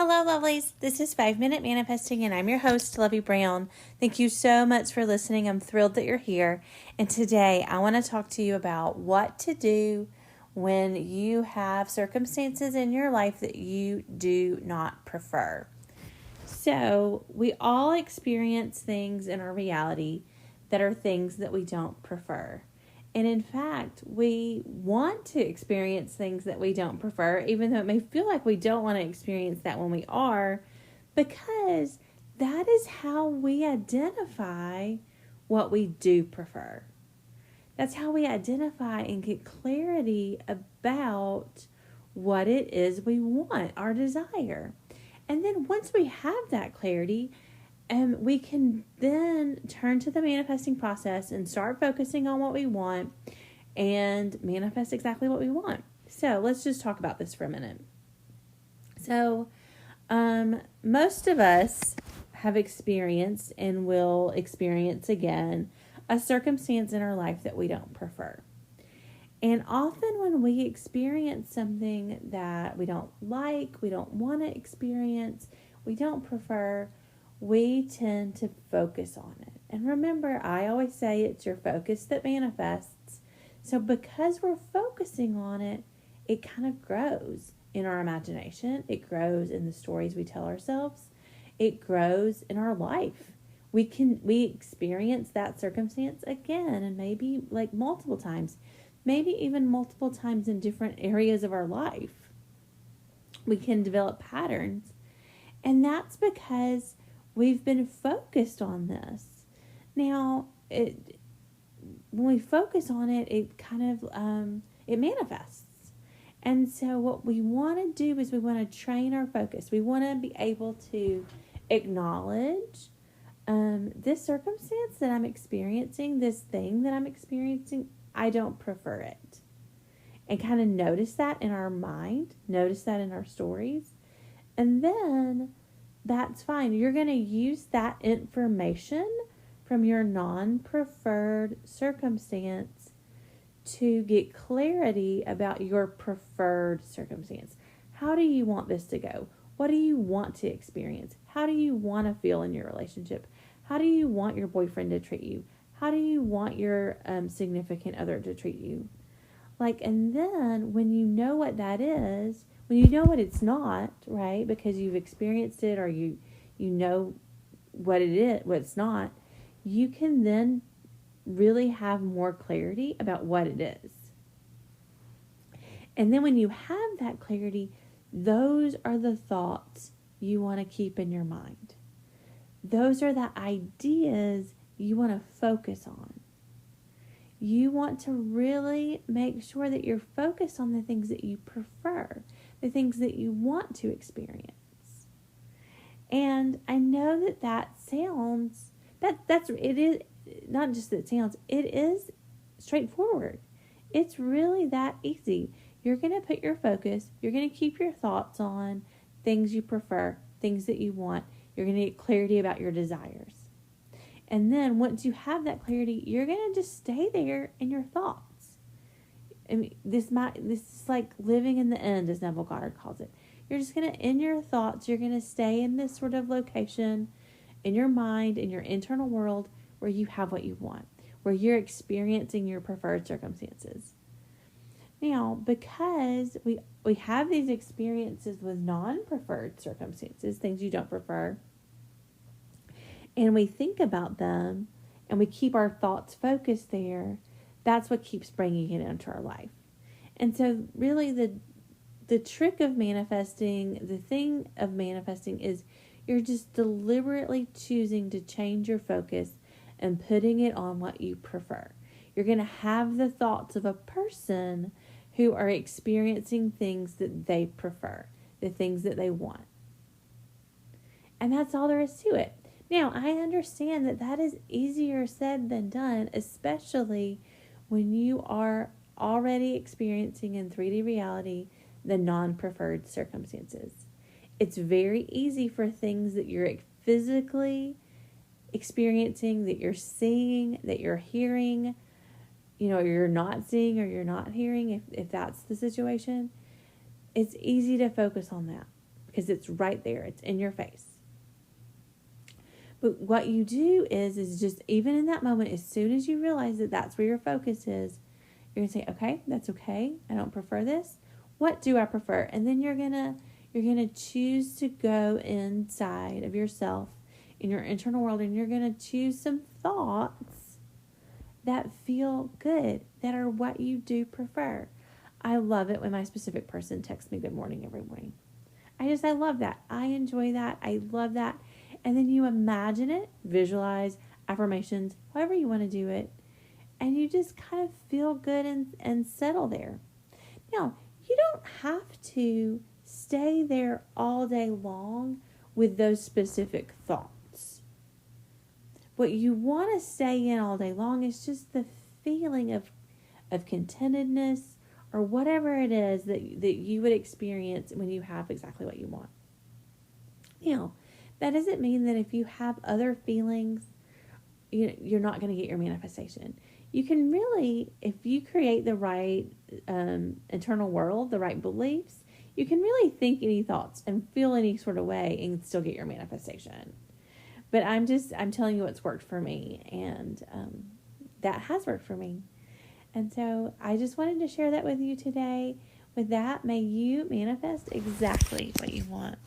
Hello, lovelies. This is 5 Minute Manifesting, and I'm your host, Lovey Brown. Thank you so much for listening. I'm thrilled that you're here. And today, I want to talk to you about what to do when you have circumstances in your life that you do not prefer. So, we all experience things in our reality that are things that we don't prefer. And in fact, we want to experience things that we don't prefer, even though it may feel like we don't want to experience that when we are, because that is how we identify what we do prefer. That's how we identify and get clarity about what it is we want, our desire. And then once we have that clarity, we can then turn to the manifesting process and start focusing on what we want and manifest exactly what we want. So let's just talk about this for a minute. So most of us have experienced and will experience again a circumstance in our life that we don't prefer. And often when we experience something that we don't like, we don't want to experience, we don't prefer, we tend to focus on it. And remember, I always say it's your focus that manifests. So because we're focusing on it, it kind of grows in our imagination. It grows in the stories we tell ourselves. It grows in our life. We experience that circumstance again, and maybe like multiple times, maybe even multiple times in different areas of our life. We can develop patterns. And that's because we've been focused on this. Now, when we focus on it, it kind of, it manifests. And so what we want to do is we want to train our focus. We want to be able to acknowledge this circumstance that I'm experiencing, this thing that I'm experiencing, I don't prefer it. And kind of notice that in our mind, notice that in our stories. And then that's fine. You're going to use that information from your non-preferred circumstance to get clarity about your preferred circumstance. How do you want this to go? What do you want to experience? How do you want to feel in your relationship? How do you want your boyfriend to treat you? How do you want your significant other to treat you? And then when you know what that is, when you know what it's not, right, because you've experienced it or you know what it is, what it's not, you can then really have more clarity about what it is. And then when you have that clarity, those are the thoughts you want to keep in your mind. Those are the ideas you want to focus on. You want to really make sure that you're focused on the things that you prefer, the things that you want to experience. And I know that sounds, it is, not just that it sounds, it is straightforward. It's really that easy. You're going to put your focus, you're going to keep your thoughts on things you prefer, things that you want. You're going to get clarity about your desires. And then once you have that clarity, you're going to just stay there in your thoughts. I mean, this is like living in the end, as Neville Goddard calls it. You're just going to, in your thoughts, you're going to stay in this sort of location in your mind, in your internal world, where you have what you want, where you're experiencing your preferred circumstances. Now, because we have these experiences with non-preferred circumstances, things you don't prefer, and we think about them, and we keep our thoughts focused there, that's what keeps bringing it into our life. And so really the trick of manifesting, the thing of manifesting is you're just deliberately choosing to change your focus and putting it on what you prefer. You're going to have the thoughts of a person who are experiencing things that they prefer, the things that they want. And that's all there is to it. Now, I understand that is easier said than done, especially when you are already experiencing in 3D reality the non-preferred circumstances. It's very easy for things that you're physically experiencing, that you're seeing, that you're hearing, you're not seeing or you're not hearing, if that's the situation. It's easy to focus on that because it's right there. It's in your face. But what you do is just even in that moment, as soon as you realize that that's where your focus is, you're going to say, okay, that's okay. I don't prefer this. What do I prefer? And then you're going to choose to go inside of yourself in your internal world, and you're going to choose some thoughts that feel good, that are what you do prefer. I love it when my specific person texts me good morning every morning. I love that. I enjoy that. I love that. And then you imagine it, visualize, affirmations, however you want to do it. And you just kind of feel good and settle there. Now, you don't have to stay there all day long with those specific thoughts. What you want to stay in all day long is just the feeling of contentedness, or whatever it is that you would experience when you have exactly what you want. Now, that doesn't mean that if you have other feelings, you're not going to get your manifestation. You can really, if you create the right internal world, the right beliefs, you can really think any thoughts and feel any sort of way and still get your manifestation. But I'm telling you what's worked for me, and that has worked for me. And so I just wanted to share that with you today. With that, may you manifest exactly what you want.